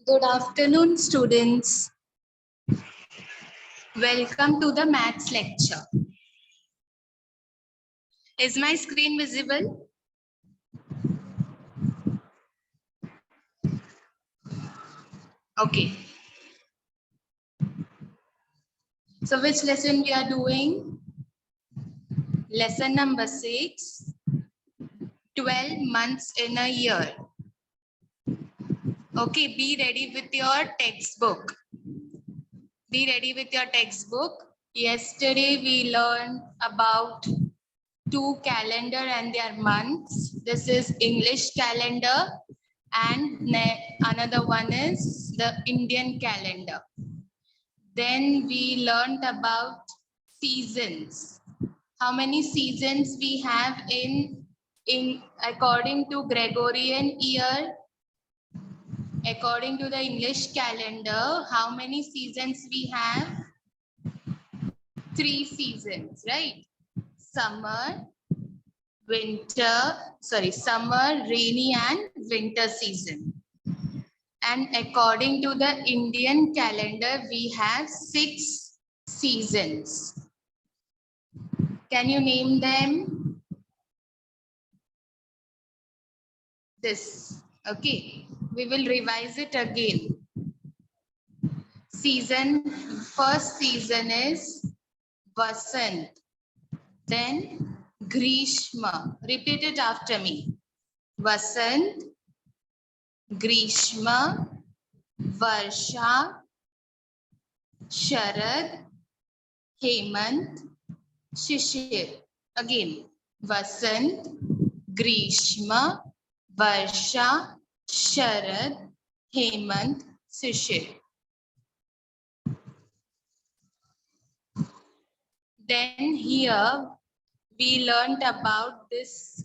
Good afternoon, students. Welcome to the maths lecture. Is my screen visible? Okay. So which lesson we are doing? Lesson number 6, 12 months in a year. Okay, be ready with your textbook. Be ready with your textbook. Yesterday we learned about two calendar and their months. This is English calendar and another one is the Indian calendar. Then we learned about seasons. How many seasons we have in according to Gregorian year, according to the English calendar, how many seasons we have? 3 seasons, right? Summer, summer, rainy and winter season. And according to the Indian calendar, we have 6 seasons. Can you name them? This. Okay. We will revise it again. First season is Vasant. Then Grishma. Repeat it after me. Vasant, Grishma, Varsha, Sharad, Hemant, Shishir. Again, Vasant, Grishma, Varsha, Sharad, Hemant, Shishir. Then here we learned about this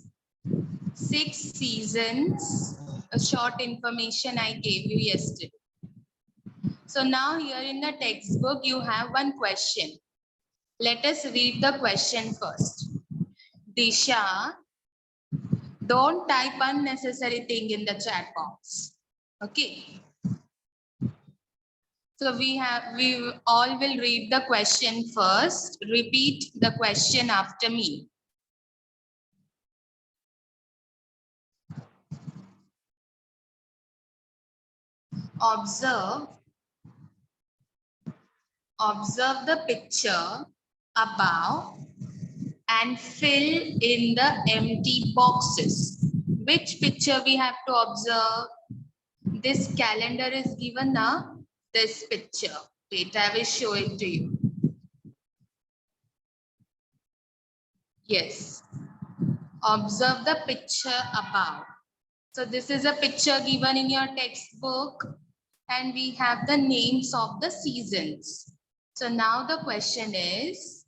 6 seasons, a short information I gave you yesterday. So now here in the textbook you have one question. Let us read the question first. Disha, don't type unnecessary thing in the chat box. Okay. So we all will read the question first. Repeat the question after me. Observe the picture above and fill in the empty boxes. Which picture we have to observe? This calendar is given now. This picture. Wait, I will show it to you. Yes. Observe the picture above. So this is a picture given in your textbook and we have the names of the seasons. So now the question is,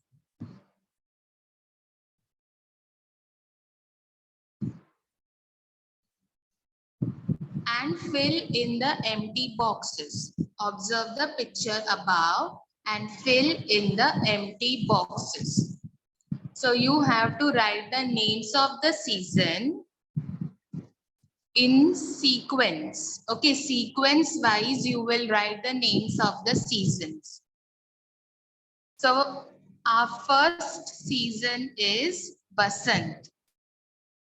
and fill in the empty boxes. Observe the picture above and fill in the empty boxes. So you have to write the names of the season in sequence. Okay, sequence wise you will write the names of the seasons. So our first season is Vasant.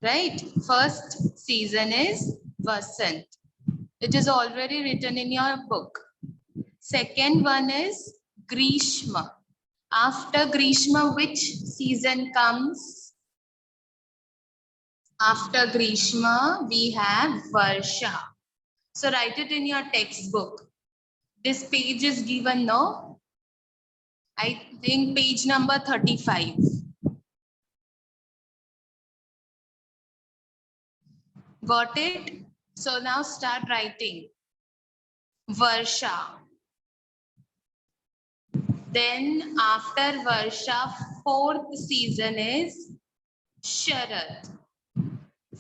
Right? First season is Vasant. It is already written in your book. Second one is Grishma. After Grishma, which season comes? After Grishma, we have Varsha. So write it in your textbook. This page is given, no? I think page number 35. Got it? So now start writing. Varsha. Then after Varsha, fourth season is Sharad.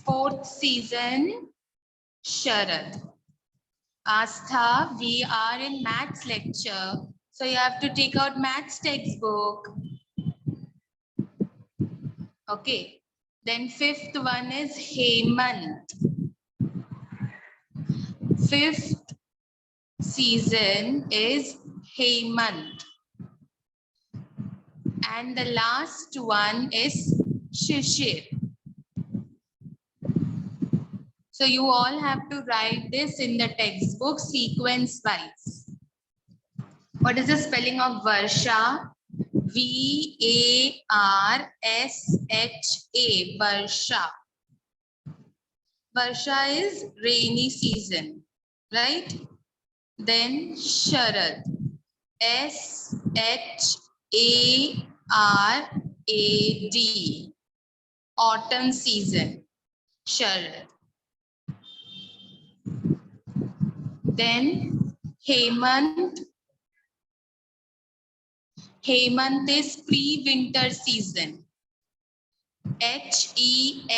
Fourth season, Sharad. Astha, we are in maths lecture. So you have to take out maths textbook. Okay. Then fifth one is Hemant. Fifth season is Hemant. And the last one is Shishir. So you all have to write this in the textbook sequence wise. What is the spelling of Varsha? V-A-R-S-H-A, Varsha. Varsha is rainy season, right? Then Sharad, S-H-A-R-A-D, autumn season, Sharad. Then Hemant. Hemant is pre-winter season. H-E-M-A-N-T.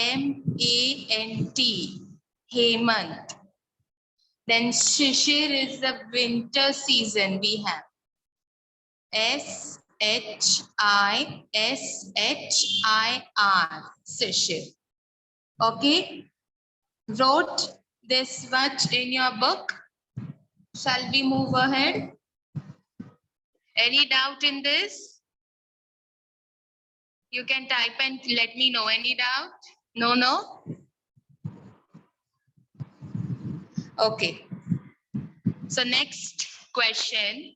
Hemant. Then Shishir is the winter season we have. S-H-I-S-H-I-R. Shishir. Okay. Wrote this much in your book. Shall we move ahead? Any doubt in this? You can type and let me know. Any doubt? No, no? Okay. So next question.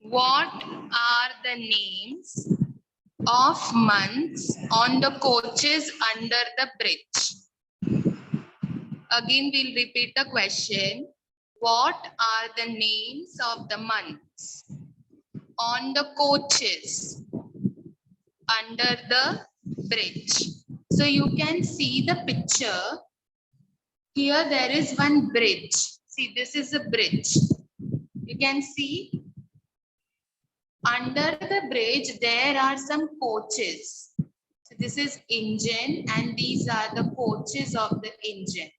What are the names of months on the coaches under the bridge? Again, we'll repeat the question. What are the names of the months on the coaches under the bridge? So you can see the picture. Here there is one bridge. See, this is a bridge. You can see under the bridge there are some coaches. So this is engine and these are the coaches of the engine.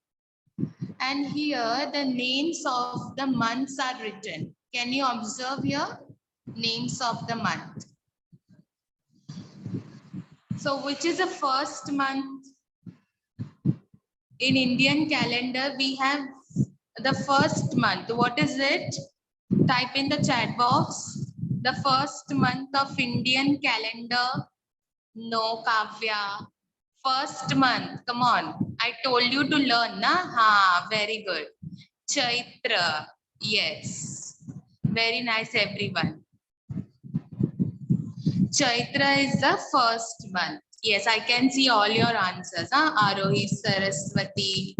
And here the names of the months are written. Can you observe here? Names of the month. So which is the first month? In Indian calendar, we have the first month. What is it? Type in the chat box. The first month of Indian calendar. No, Kavya. First month. Come on. I told you to learn, na? Ha, very good. Chaitra. Yes. Very nice, everyone. Chaitra is the first month. Yes, I can see all your answers. Huh? Arohi, Saraswati.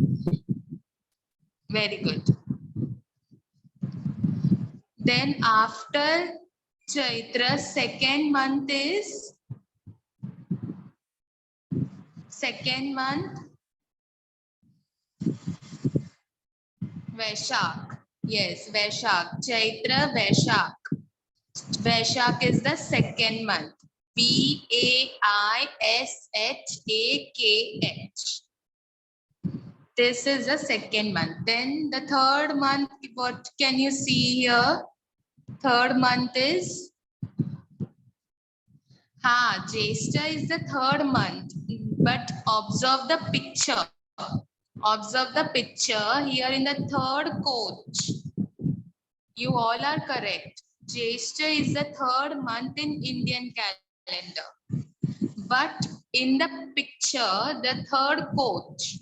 Very good. Then after Chaitra, second month is Vaishak. Yes, Vaishak. Chaitra, Vaishak. Vaishak is the second month. V-A-I-S-H-A-K-H. This is the second month. Then the third month, what can you see here? Third month is Jyeshtha is the third month. But observe the picture. Observe the picture here in the third coach. You all are correct. Jyeshtha is the third month in Indian calendar. But in the picture, the third coach.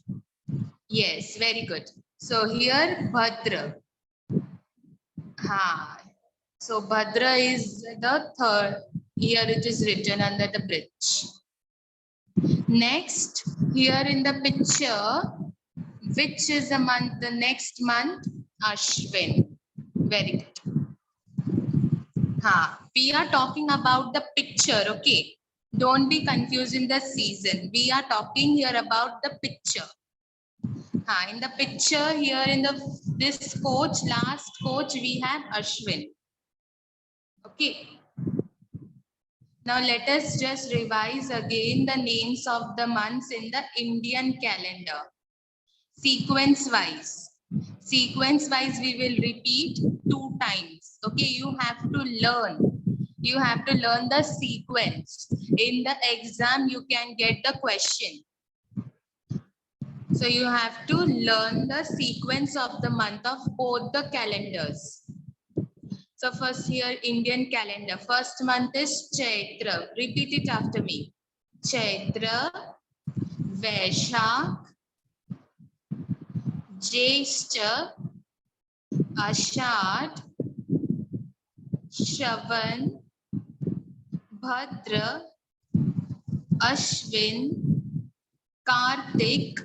Yes, very good. So here Bhadra. So Bhadra is the third. Here it is written under the bridge. Next, here in the picture, which is the month? The next month, Ashwin. Very good. We are talking about the picture, okay? Don't be confused in the season. We are talking here about the picture. In the picture here in this coach, last coach, we have Ashwin. Okay. Now let us just revise again the names of the months in the Indian calendar. Sequence wise. Sequence wise, we will repeat 2 times. Okay, you have to learn. You have to learn the sequence. In the exam, you can get the question. So you have to learn the sequence of the month of both the calendars. So first here, Indian calendar. First month is Chaitra. Repeat it after me. Chaitra, Vaishak, Jyeshtha, Ashad, Shravan, Bhadra, Ashwin, Kartik,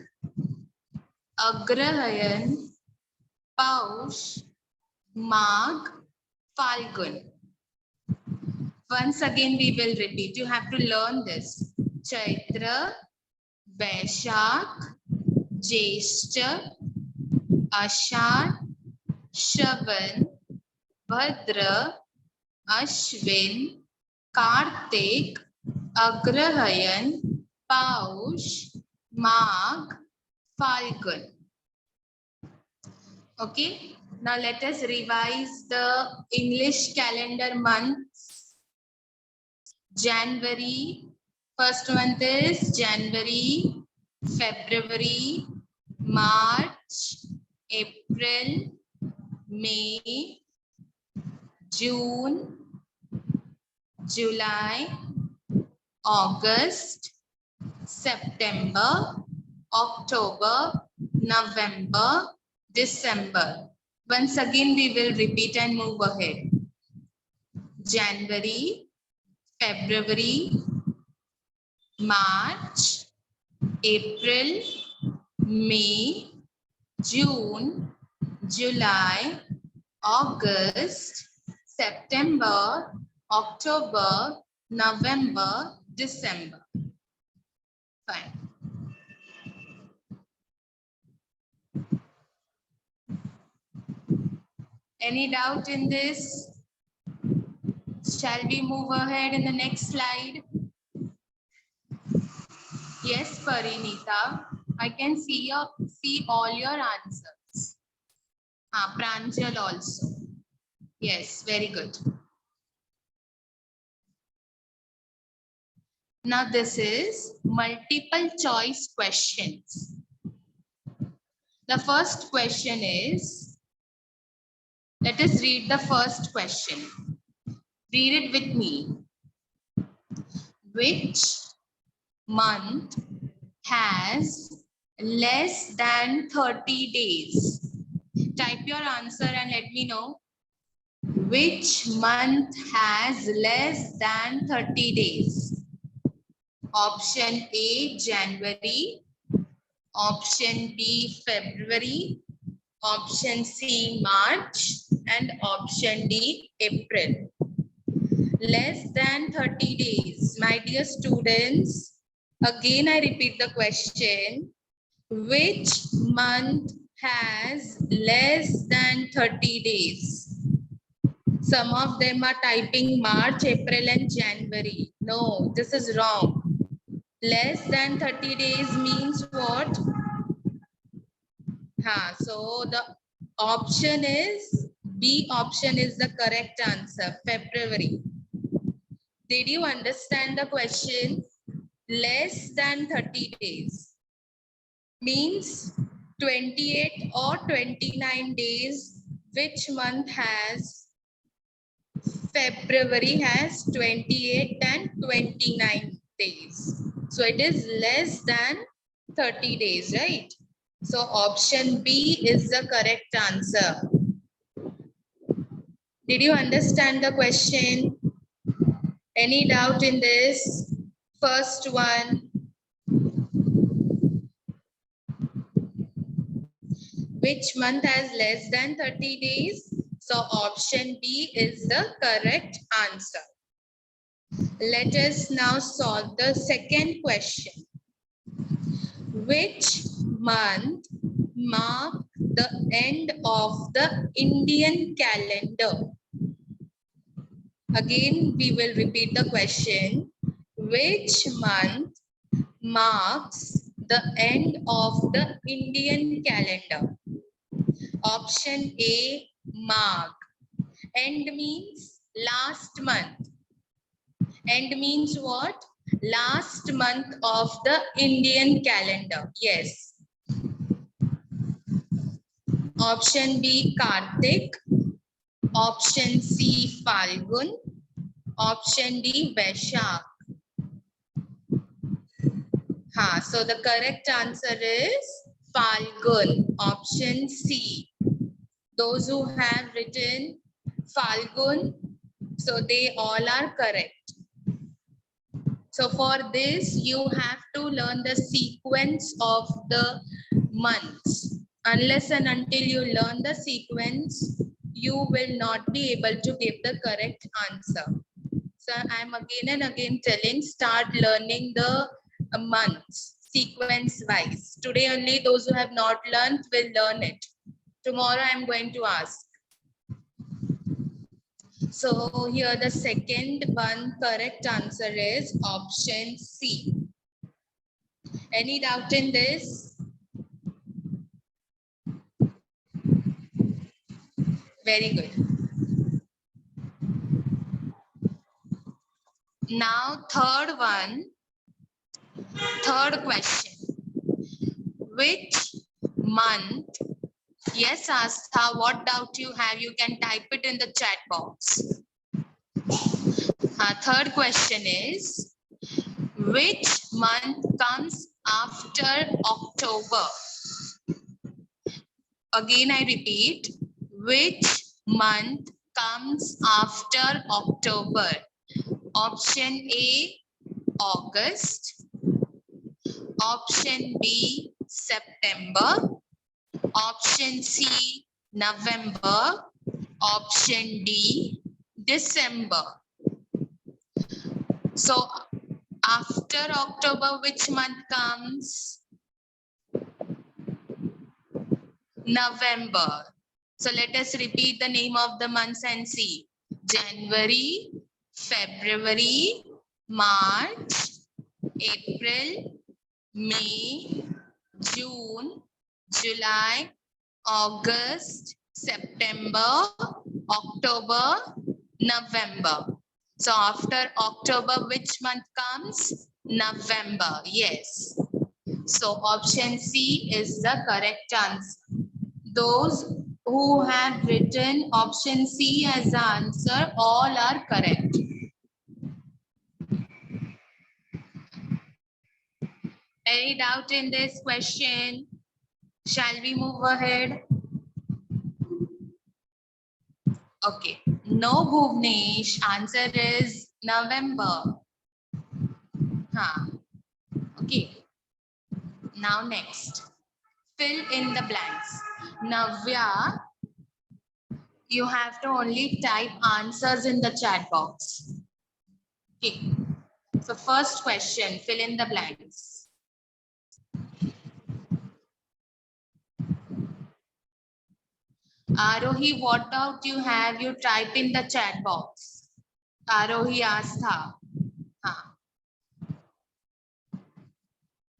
Agrahayan, Paush, Magh, Falgun. Once again we will repeat. You have to learn this. Chaitra, Vaishak, Jyeshtha, Ashad, Shravan, Bhadra, Ashwin, Kartik, Agrahayan, Paush, Magh, Falgun. Okay, now let us revise the English calendar months. January, first month is January, February, March, April, May, June, July, August, September, October, November, December. Once again, we will repeat and move ahead. January, February, March, April, May, June, July, August, September, October, November, December. Fine. Any doubt in this? Shall we move ahead in the next slide? Yes, Parinita. I can see all your answers. Pranjal also. Yes, very good. Now this is multiple choice questions. The first question is, let us read the first question. Read it with me. Which month has less than 30 days? Type your answer and let me know. Which month has less than 30 days? Option A, January. Option B, February. Option C, March. And option D, April. Less than 30 days. My dear students, again I repeat the question. Which month has less than 30 days? Some of them are typing March, April and January. No, this is wrong. Less than 30 days means what? So the option is, B option is the correct answer, February. Did you understand the question? Less than 30 days means 28 or 29 days. Which month has? February has 28 and 29 days. So it is less than 30 days, right? So option B is the correct answer. Did you understand the question? Any doubt in this? First one. Which month has less than 30 days? So option B is the correct answer. Let us now solve the second question. Which month marked the end of the Indian calendar? Again, we will repeat the question. Which month marks the end of the Indian calendar? Option A, Magh. End means last month. End means what? Last month of the Indian calendar. Yes. Option B, Kartik. Option C, Falgun. Option D, Vaishak. So the correct answer is Falgun. Option C. Those who have written Falgun, so they all are correct. So for this, you have to learn the sequence of the months. Unless and until you learn the sequence, you will not be able to give the correct answer. So I'm again and again telling, start learning the months sequence wise. Today only those who have not learned will learn it. Tomorrow I'm going to ask. So here the second one correct answer is option C. Any doubt in this? Very good. Now third question. Which month? Yes, Astha, what doubt you have, you can type it in the chat box. Third question is, which month comes after October? Again, I repeat, which month comes after October? Option A, August. Option B, September. Option C, November. Option D, December. So after October, which month comes? November. So let us repeat the name of the months and see. January, February, March, April, May, June, July, August, September, October, November. So after October, which month comes? November. Yes. So option C is the correct answer. Those who have written option C as the answer, all are correct. Any doubt in this question? Shall we move ahead? Okay. No, Bhuvnesh. Answer is November. Okay. Now next. Fill in the blanks. Navya, you have to only type answers in the chat box. Okay. So first question, fill in the blanks. Arohi, what doubt you have, you type in the chat box. Arohi Astha.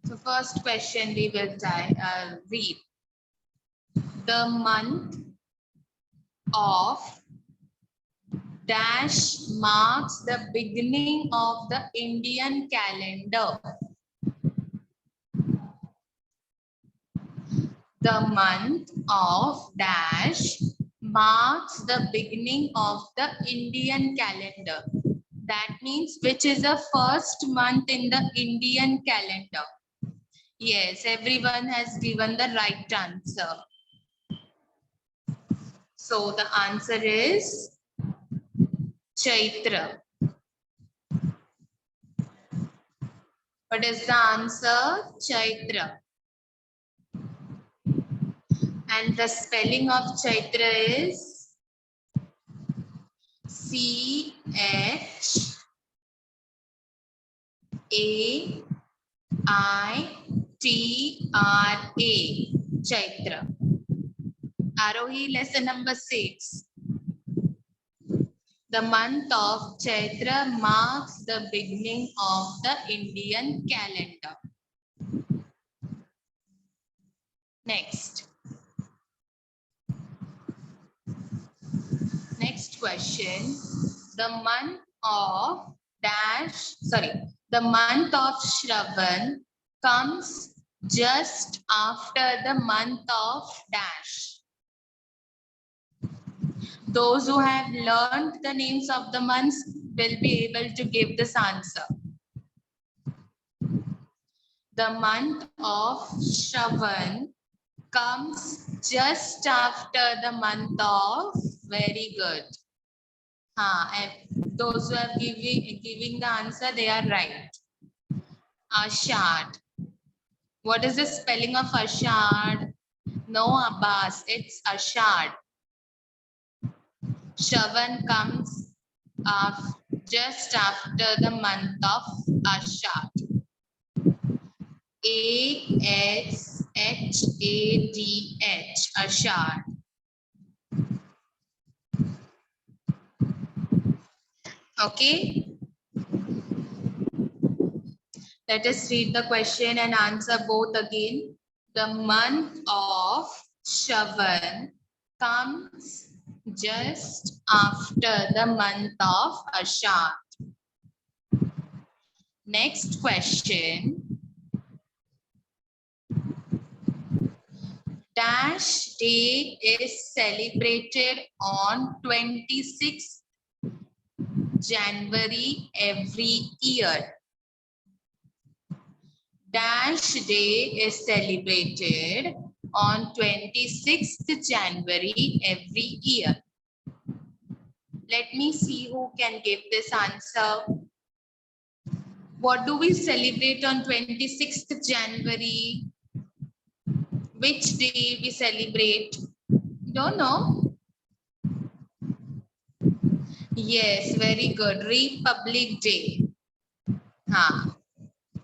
So first question we will read. The month of dash marks the beginning of the Indian calendar. The month of dash marks the beginning of the Indian calendar. That means which is the first month in the Indian calendar. Yes, everyone has given the right answer. So the answer is Chaitra. What is the answer? Chaitra. And the spelling of Chaitra is C-H-A-I-T-R-A. Chaitra. Arohi, lesson number 6. The month of Chaitra marks the beginning of the Indian calendar. Next. Next question. The month of the month of Shravan comes just after the month of dash. Those who have learned the names of the months will be able to give this answer. The month of Shravan comes just after the month of, very good. And those who are giving the answer, they are right. Ashad. What is the spelling of Ashad? No, Abbas, it's Ashad. Shravan comes just after the month of Ashad. A-S-H-A-D-H, Ashad. Okay. Let us read the question and answer both again. The month of Shravan comes just after the month of Ashad. Next question. Dash Day is celebrated on 26th January every year. Dash Day is celebrated on 26th January every year. Let me see who can give this answer. What do we celebrate on 26th January? Which day we celebrate? Don't know. Yes, very good. Republic Day.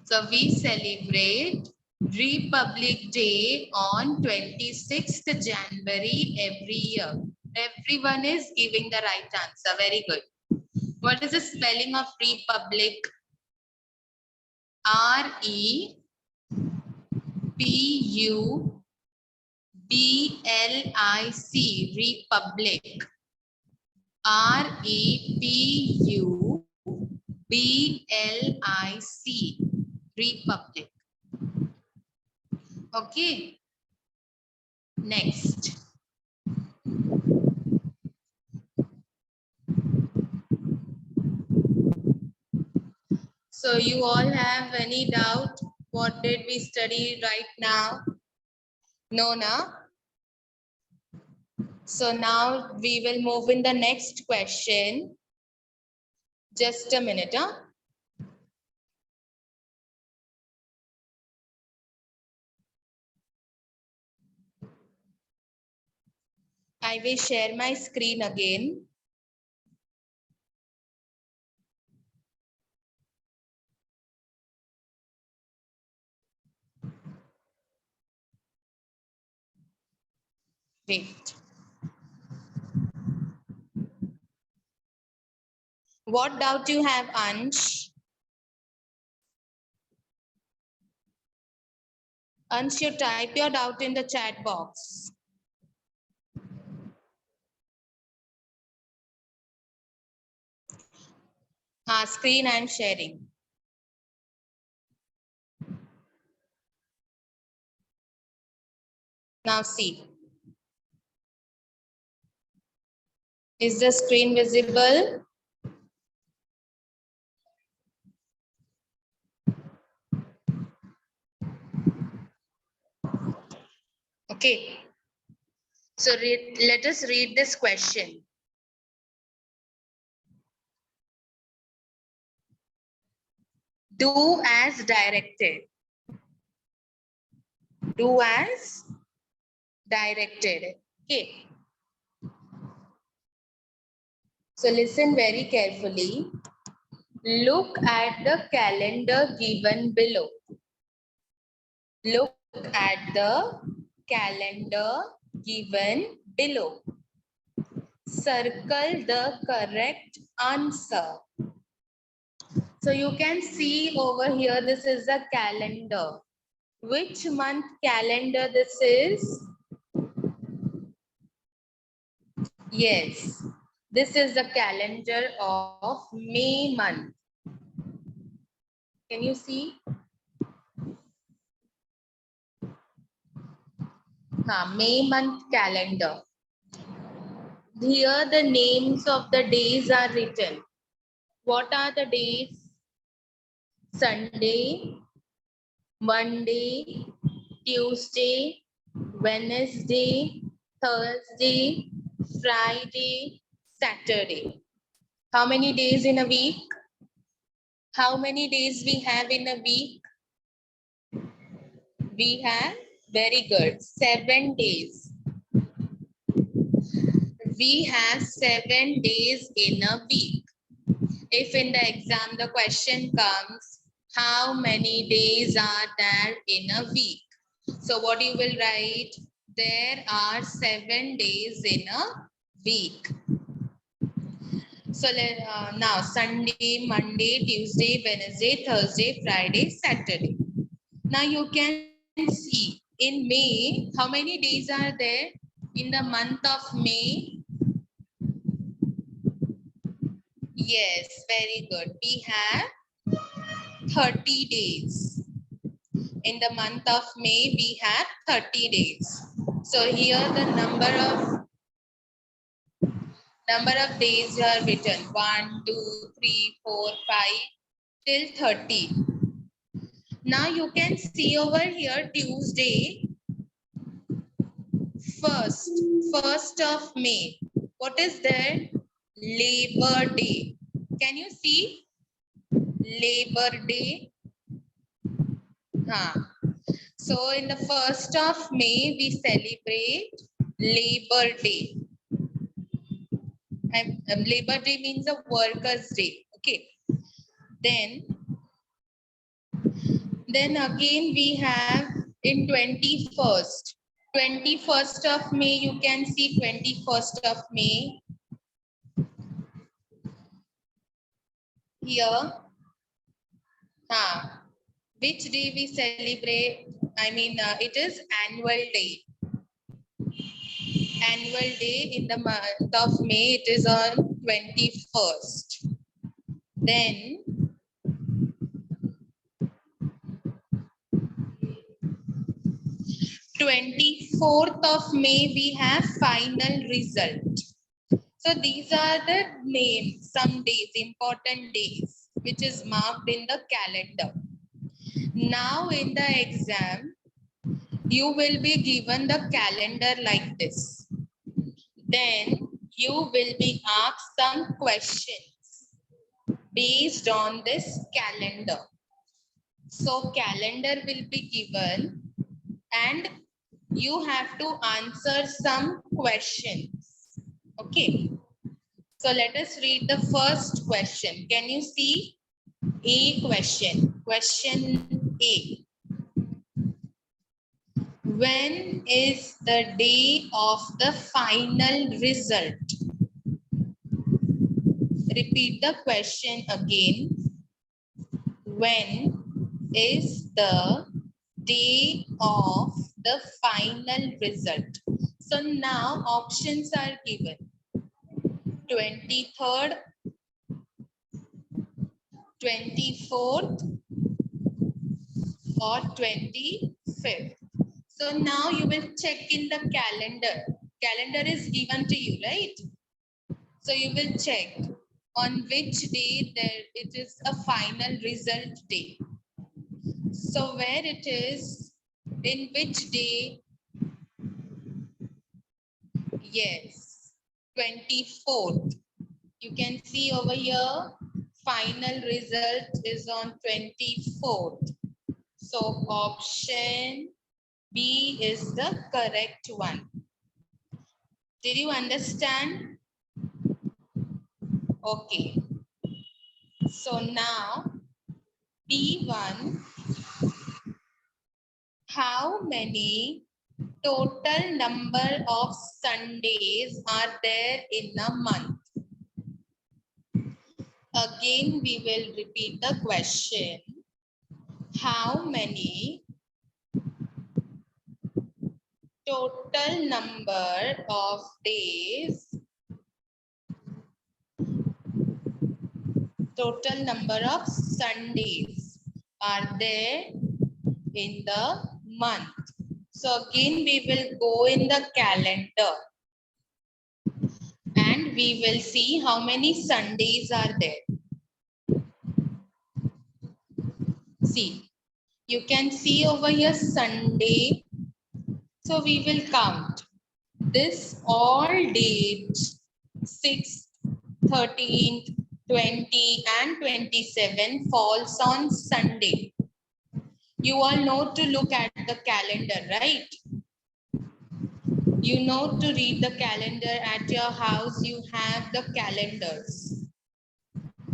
So we celebrate Republic Day on 26th January every year. Everyone is giving the right answer. Very good. What is the spelling of Republic? R-E-P-U-B-L-I-C, Republic. R-E-P-U-B-L-I-C, Republic. Okay. Next. So you all have any doubt? What did we study right now? No, na? So now we will move in the next question. Just a minute, huh? I will share my screen again. Wait. What doubt you have, Ansh? Ansh, you type your doubt in the chat box. Screen I'm sharing. Now see. Is the screen visible? Okay. So let us read this question. Do as directed. Do as directed. Okay. So listen very carefully. Look at the calendar given below. Look at the calendar given below. Circle the correct answer. So you can see over here, this is the calendar. Which month calendar this is? Yes, this is the calendar of May month. Can you see? May month calendar. Here the names of the days are written. What are the days? Sunday, Monday, Tuesday, Wednesday, Thursday, Friday, Saturday. How many days in a week? How many days we have in a week? We have, very good, 7 days. We have 7 days in a week. If in the exam the question comes, how many days are there in a week? So what you will write? There are 7 days in a week. So now Sunday, Monday, Tuesday, Wednesday, Thursday, Friday, Saturday. Now you can see in May, how many days are there in the month of May? Yes, very good. We have 30 days. In the month of May, we have 30 days. So here the number of days are written 1, 2, 3, 4, 5 till 30. Now you can see over here Tuesday, 1st of May. What is there? Labor Day. Can you see? Labor Day. So in the 1st of May, we celebrate Labor Day. Labor Day means a workers' day. Okay. Then again we have in 21st. 21st of May, you can see 21st of May. Here. Which day we celebrate? I mean, it is annual day. Annual day in the month of May, it is on 21st. Then, 24th of May, we have final result. So these are the names, some days, important days, which is marked in the calendar. Now in the exam, you will be given the calendar like this. Then you will be asked some questions based on this calendar. So calendar will be given and you have to answer some questions. Okay. So let us read the first question. Can you see A question? Question A. When is the day of the final result? Repeat the question again. When is the day of the final result? So now options are given. 23rd, 24th or 25th. So now you will check in the calendar. Calendar is given to you, right? So you will check on which day it is a final result day. So where it is, in which day? Yes, 24th. You can see over here, final result is on 24th. So option B is the correct one. Did you understand? Okay. So now B1, how many total number of Sundays are there in a month? Again, we will repeat the question. How many total number of days, total number of Sundays are there in the month? So again, we will go in the calendar we will see how many Sundays are there. See, you can see over here Sunday. So we will count this all dates 6th, 13th, 20 and 27 falls on Sunday. You all know to look at the calendar, right? You know to read the calendar at your house. You have the calendars.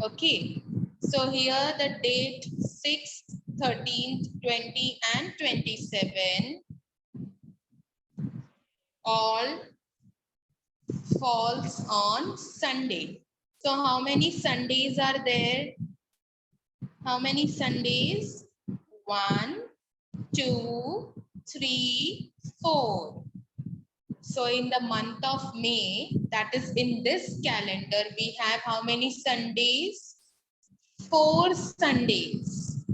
Okay. So here the date 6th, 13th, 20 and 27 all falls on Sunday. So how many Sundays are there? How many Sundays? 1, 2, 3, 4. So in the month of May, that is in this calendar, we have how many Sundays? 4 Sundays.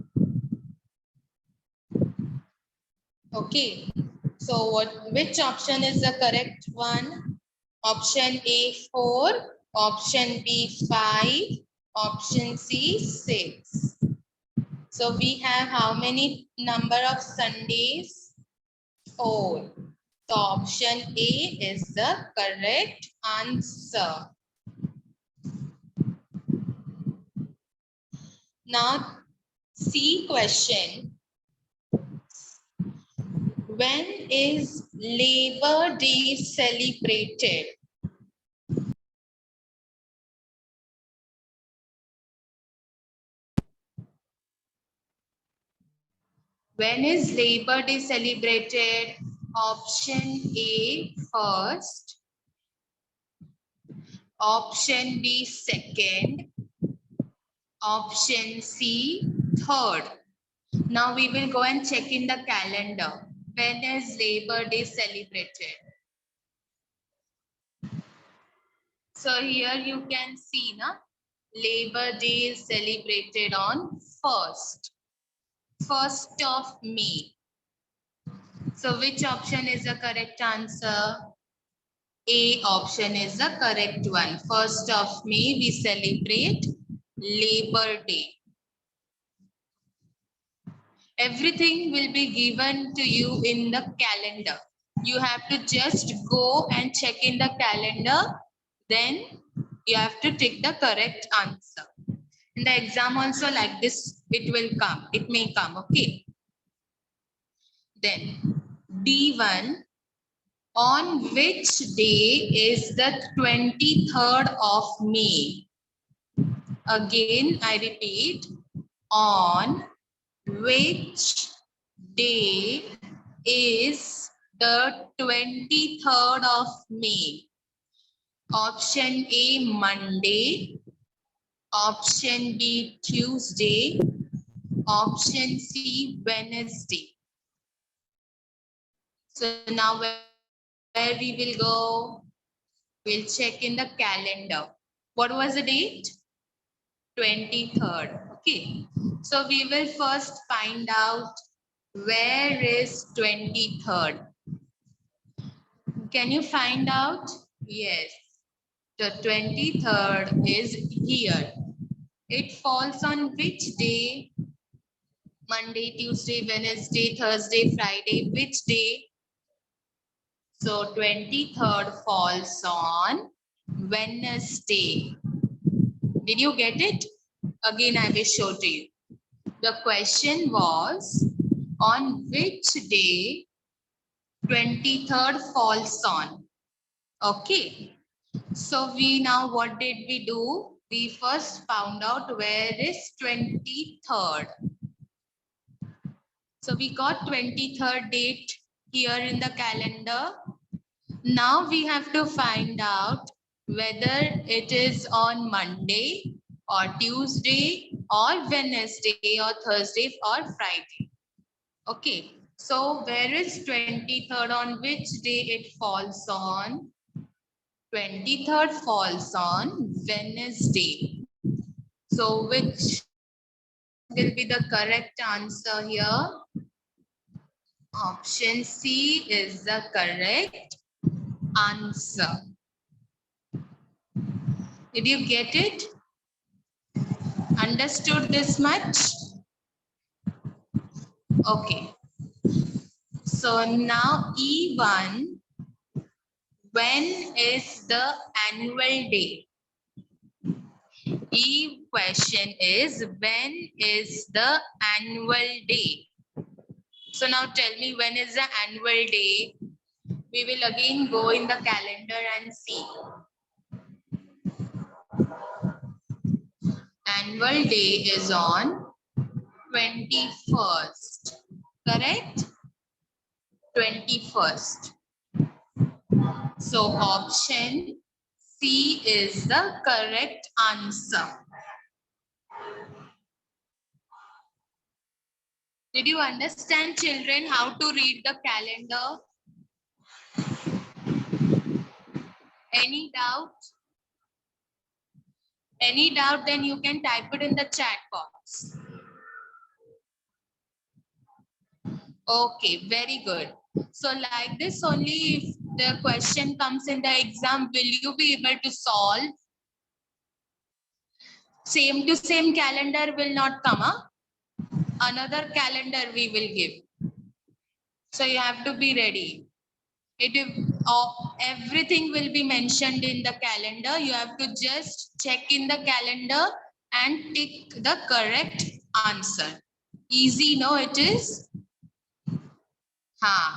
Okay. So which option is the correct one? Option A 4, option B 5, option C 6. So we have how many number of Sundays? 4. So option A is the correct answer. Now C question. When is Labor Day celebrated? When is Labor Day celebrated? Option A first, option B second, option C third. Now we will go and check in the calendar. When is Labor Day celebrated? So here you can see na, Labor Day is celebrated on 1st of May. So which option is the correct answer? A option is the correct one. 1st of May we celebrate Labor Day. Everything will be given to you in the calendar. You have to just go and check in the calendar. Then you have to take the correct answer. In the exam also like this, it will come. It may come, okay? Then D1, on which day is the 23rd of May? Again, I repeat, on which day is the 23rd of May? Option A, Monday. Option B, Tuesday. Option C, Wednesday. So now where we will go? We'll check in the calendar. What was the date? 23rd. Okay. So we will first find out where is 23rd. Can you find out? Yes. The 23rd is here. It falls on which day? Monday, Tuesday, Wednesday, Thursday, Friday. Which day? So 23rd falls on Wednesday. Did you get it? Again, I will show to you. The question was, on which day 23rd falls on? Okay. So we now, what did we do? We first found out where is 23rd. So we got 23rd date here in the calendar. Now we have to find out whether it is on Monday or Tuesday or Wednesday or Thursday or Friday. Okay. So where is 23rd, on which day it falls on? 23rd falls on Wednesday. So which will be the correct answer here? Option C is the correct answer. Did you get it? Understood this much? Okay. So now E1, when is the annual day? E question is, when is the annual day? So now tell me, when is the annual day? We will again go in the calendar and see. Annual day is on 21st, correct? 21st. So option C is the correct answer. Did you understand, children, how to read the calendar? Any doubt? Any doubt, then you can type it in the chat box. Okay, very good. So like this only, if the question comes in the exam, will you be able to solve? Same to same calendar will not come up. Another calendar we will give. So you have to be ready. Everything will be mentioned in the calendar. You have to just check in the calendar and tick the correct answer. Easy, no, it is?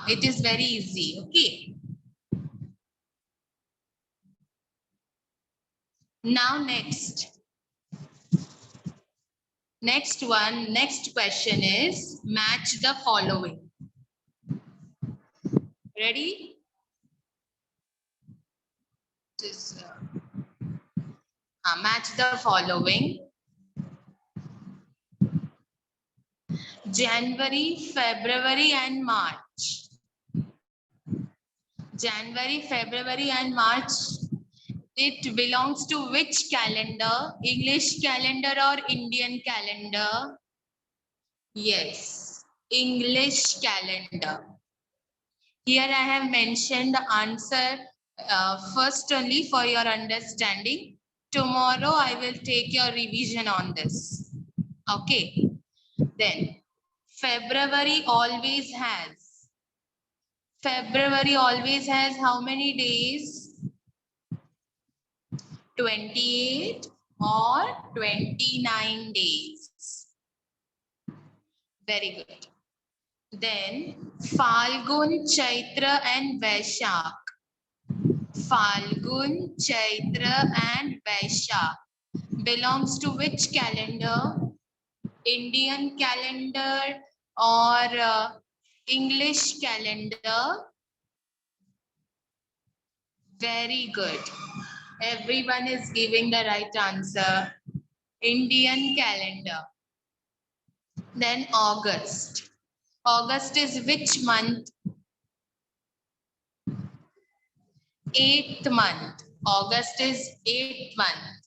It is very easy. Okay. Now next. Next question is match the following. Ready? Match the following. January, February and March. January, February and March. It belongs to which calendar? English calendar or Indian calendar? Yes, English calendar. Here I have mentioned the answer first only for your understanding. Tomorrow I will take your revision on this. Okay. Then February always has how many days? 28 or 29 days. Very good. Then Falgun, Chaitra and Vaishak. Falgun, Chaitra and Vaishak belongs to which calendar? Indian calendar or English calendar? Very good. Everyone is giving the right answer. Indian calendar. Then August. August is which month? 8th month. August is 8th month.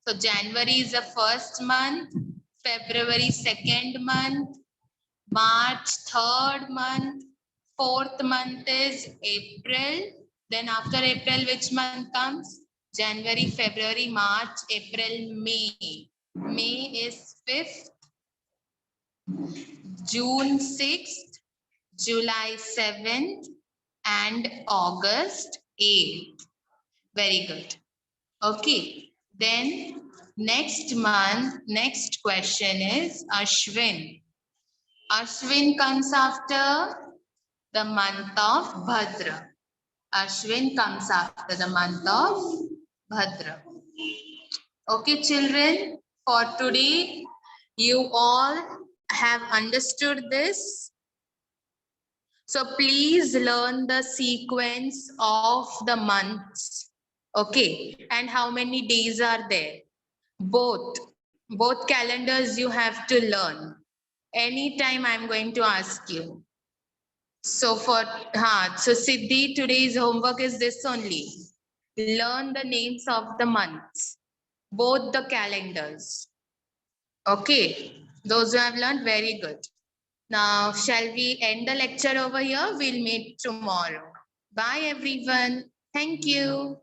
So January is the first month, February 2nd month, March 3rd month, 4th month is April. Then after April, which month comes? January, February, March, April, May. May is 5th, June 6th, July 7th, and August 8th. Very good. Okay. Then next question is Ashwin. Ashwin comes after the month of Bhadra. Ashwin comes after the month of Bhadra. Okay, children, for today, you all have understood this. So please learn the sequence of the months. Okay, and how many days are there? Both calendars you have to learn. Anytime I'm going to ask you. So so Siddhi, today's homework is this only. Learn the names of the months, both the calendars. Okay, those who have learned, very good. Now, shall we end the lecture over here? We'll meet tomorrow. Bye, everyone. Thank you.